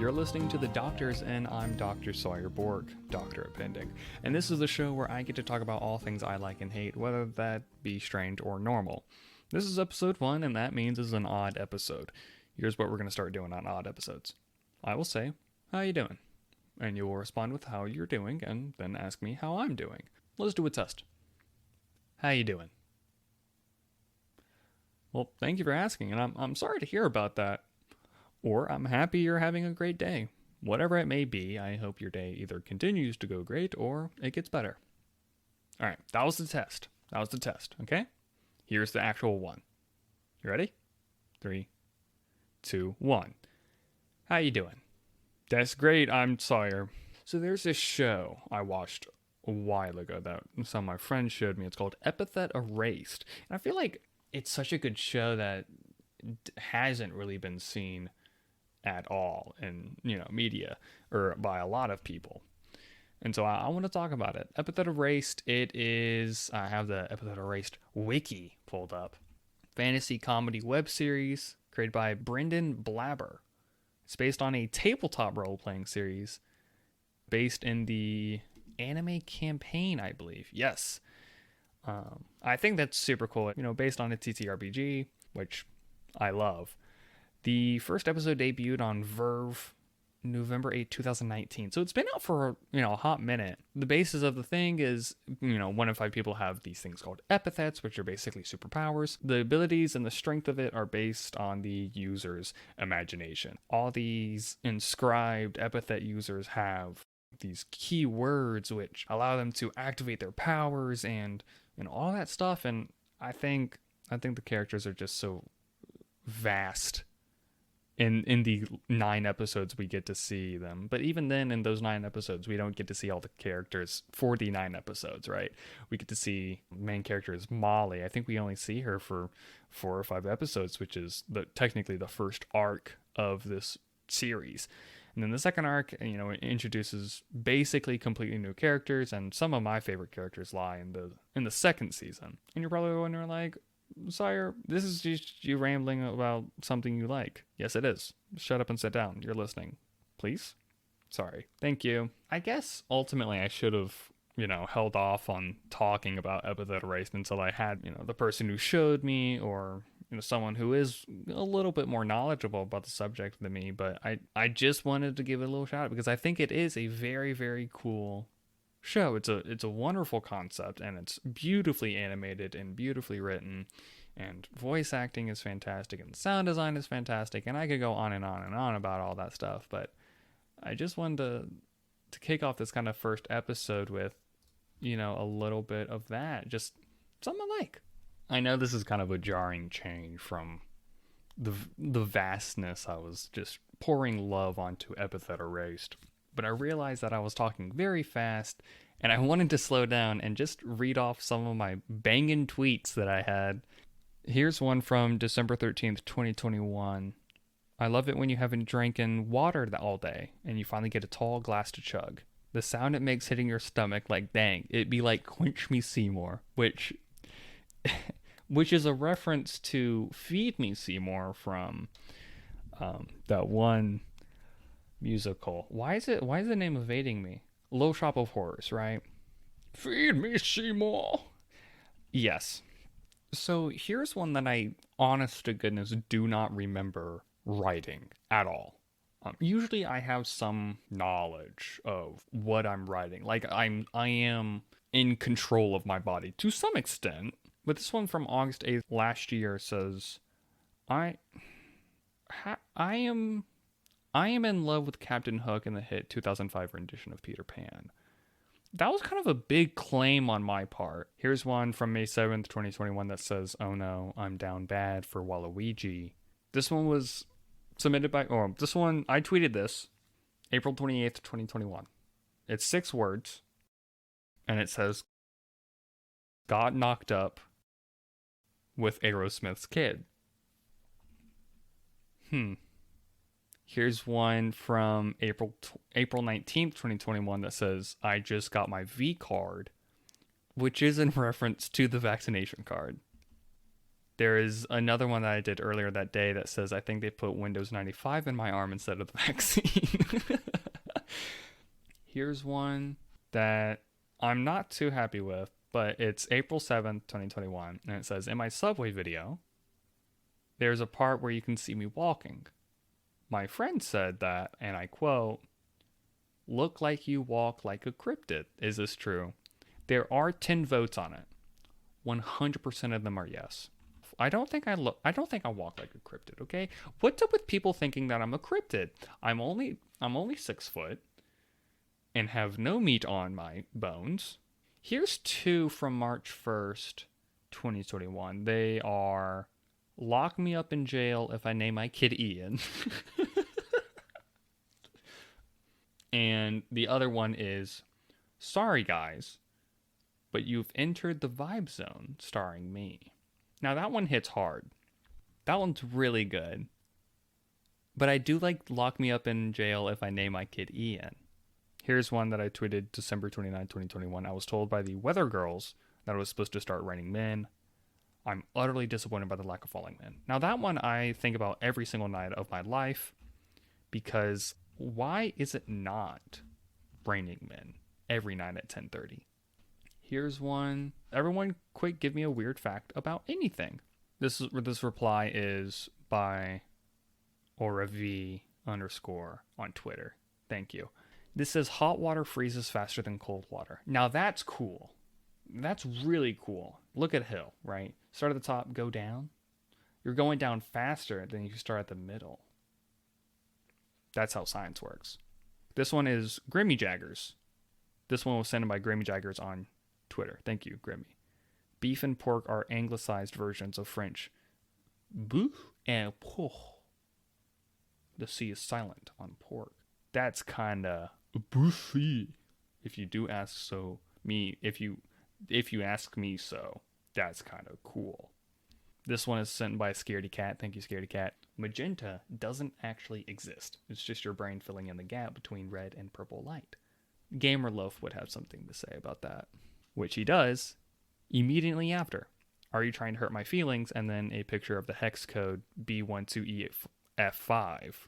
You're listening to The Doctors, and I'm Dr. Sawyer Borg, Dr. Appendix. And this is the show where I get to talk about all things I like and hate, whether that be strange or normal. This is episode 1, and that means it's an odd episode. Here's what we're going to start doing on odd episodes. I will say, how you doing? And you will respond with how you're doing, and then ask me how I'm doing. Let's do a test. How you doing? Well, thank you for asking, and I'm sorry to hear about that. Or I'm happy you're having a great day. Whatever it may be, I hope your day either continues to go great or it gets better. All right, that was the test. Okay? Here's the actual one. You ready? 3, 2, 1. How you doing? That's great, I'm Sawyer. So there's this show I watched a while ago that some of my friends showed me. It's called Epithet Erased. And I feel like it's such a good show that hasn't really been seen at all in, media or by a lot of people. And so I want to talk about it. Epithet Erased, I have the Epithet Erased wiki pulled up. Fantasy comedy web series created by Brendan Blabber. It's based on a tabletop role-playing series based in the Anime Campaign, I believe. Yes. I think that's super cool. Based on a TTRPG, which I love. The first episode debuted on Verve November 8, 2019. So it's been out for, a hot minute. The basis of the thing is, 1 in 5 people have these things called epithets, which are basically superpowers. The abilities and the strength of it are based on the user's imagination. All these inscribed epithet users have these key words which allow them to activate their powers and, all that stuff. And I think the characters are just so vast. In the 9 episodes we get to see them, but even then in those 9 episodes we don't get to see all the characters for the 9 episodes, right? We get to see main character is Molly. I think we only see her for 4 or 5 episodes, which is technically the first arc of this series. And then the second arc, introduces basically completely new characters, and some of my favorite characters lie in the second season. And you're probably wondering, like, Sire, this is just you rambling about something you like. Yes, it is. Shut up and sit down. You're listening. Please? Sorry. Thank you. I guess ultimately I should have, held off on talking about Epithet Erased until I had, the person who showed me or, someone who is a little bit more knowledgeable about the subject than me. But I just wanted to give it a little shout out because I think it is a very, very cool show. It's a wonderful concept, and it's beautifully animated and beautifully written, and voice acting is fantastic, and sound design is fantastic, and I could go on and on and on about all that stuff, but I just wanted to kick off this kind of first episode with, a little bit of that, just something I like. I know this is kind of a jarring change from the vastness I was just pouring love onto Epithet Erased. But I realized that I was talking very fast, and I wanted to slow down and just read off some of my banging tweets that I had. Here's one from December 13th, 2021. I love it when you haven't drinking water all day, and you finally get a tall glass to chug. The sound it makes hitting your stomach, like, dang, it'd be like Quench Me Seymour, which is a reference to Feed Me Seymour from that one musical. Why is the name evading me? Little Shop of Horrors, right? Feed me, Seymour. Yes. So here's one that I, honest to goodness, do not remember writing at all. Usually I have some knowledge of what I'm writing. Like I am in control of my body to some extent. But this one from August 8th last year says, I am in love with Captain Hook in the hit 2005 rendition of Peter Pan. That was kind of a big claim on my part. Here's one from May 7th, 2021 that says, oh no, I'm down bad for Waluigi. This one was submitted by, I tweeted this April 28th, 2021. It's 6 words, and it says, got knocked up with Aerosmith's Kid. Here's one from April 19th, 2021 that says, I just got my V card, which is in reference to the vaccination card. There is another one that I did earlier that day that says, I think they put Windows 95 in my arm instead of the vaccine. Here's one that I'm not too happy with, but it's April 7th, 2021. And it says, in my Subway video, there's a part where you can see me walking. My friend said that, and I quote, look like you walk like a cryptid. Is this true? There are 10 votes on it. 100% of them are yes. I don't think I walk like a cryptid, okay? What's up with people thinking that I'm a cryptid? I'm only 6 foot and have no meat on my bones. Here's 2 from March 1st, 2021. They are lock me up in jail if I name my kid Ian. And the other one is, sorry guys, but you've entered the vibe zone starring me. Now that one hits hard. That one's really good. But I do like lock me up in jail if I name my kid Ian. Here's one that I tweeted December 29, 2021. I was told by the Weather Girls that it was supposed to start raining men. I'm utterly disappointed by the lack of falling men. Now that one I think about every single night of my life, because why is it not raining men every night at 10:30? Here's one. Everyone quick give me a weird fact about anything. This reply is by OraV_ on Twitter. Thank you. This says hot water freezes faster than cold water. Now that's cool. That's really cool. Look at Hill, right? Start at the top, go down. You're going down faster than you start at the middle. That's how science works. This one is Grimmy Jaggers. This one was sent in by Grimmy Jaggers on Twitter. Thank you, Grimmy. Beef and pork are anglicized versions of French. Bœuf and porc. The C is silent on pork. That's kinda boofy. If you do ask so me, if you ask me so, that's kind of cool. This one is sent by Scaredy Cat. Thank you, Scaredy Cat. Magenta doesn't actually exist. It's just your brain filling in the gap between red and purple light. Gamer Loaf would have something to say about that, which he does immediately after. Are you trying to hurt my feelings? And then a picture of the hex code B12EF5,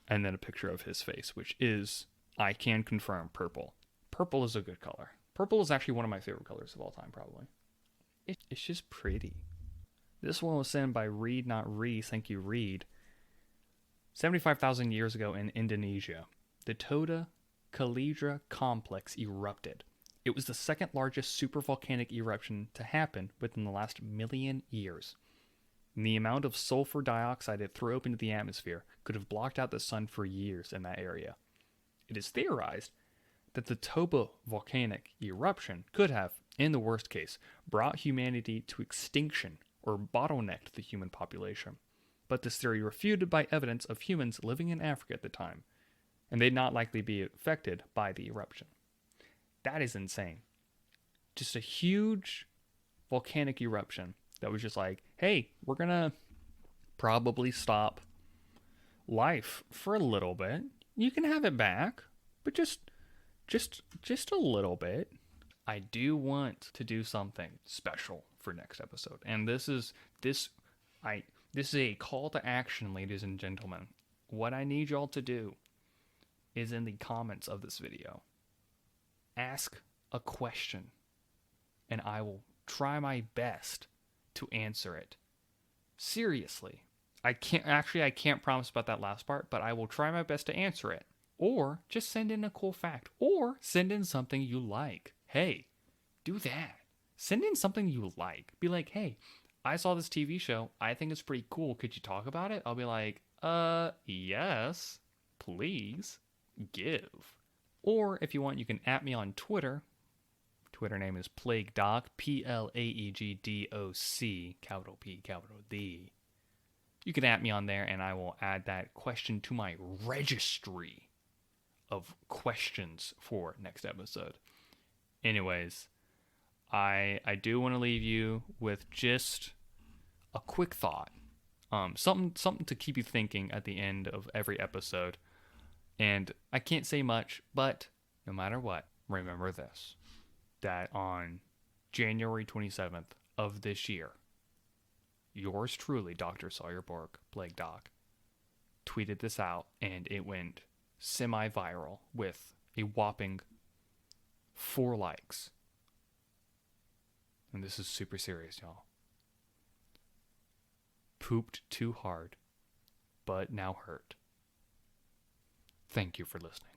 and then a picture of his face, which is, I can confirm, purple. Purple is a good color. Purple is actually one of my favorite colors of all time, probably. It's just pretty. This one was sent by Reed, not Reese. Thank you, Reed. 75,000 years ago in Indonesia, the Toda Calidra complex erupted. It was the second largest supervolcanic eruption to happen within the last 1,000,000 years. And the amount of sulfur dioxide it threw up into the atmosphere could have blocked out the sun for years in that area. It is theorized that the Toba volcanic eruption could have, in the worst case, brought humanity to extinction or bottlenecked the human population. But this theory refuted by evidence of humans living in Africa at the time, and they'd not likely be affected by the eruption. That is insane. Just a huge volcanic eruption that was just like, hey, we're gonna probably stop life for a little bit. You can have it back, but just a little bit. I do want to do something special for next episode, and this is a call to action, ladies and gentlemen. What I need y'all to do is in the comments of this video, ask a question, and I will try my best to answer it. Seriously. I can't promise about that last part, but I will try my best to answer it. Or just send in a cool fact, or send in something you like. Hey, do that. Send in something you like. Be like, hey, I saw this TV show. I think it's pretty cool. Could you talk about it? I'll be like, yes, please, give. Or if you want, you can @ me on Twitter. Twitter name is PlagueDoc, PlagueDoc, capital P, capital D. You can @ me on there, and I will add that question to my registry of questions for next episode. Anyways, I do want to leave you with just a quick thought. Something to keep you thinking at the end of every episode. And I can't say much, but no matter what, remember this. That on January 27th of this year, yours truly, Dr. Sawyer Borg, Plague Doc, tweeted this out, and it went semi-viral with a whopping 4 likes. And this is super serious, y'all. Pooped too hard, but now hurt. Thank you for listening.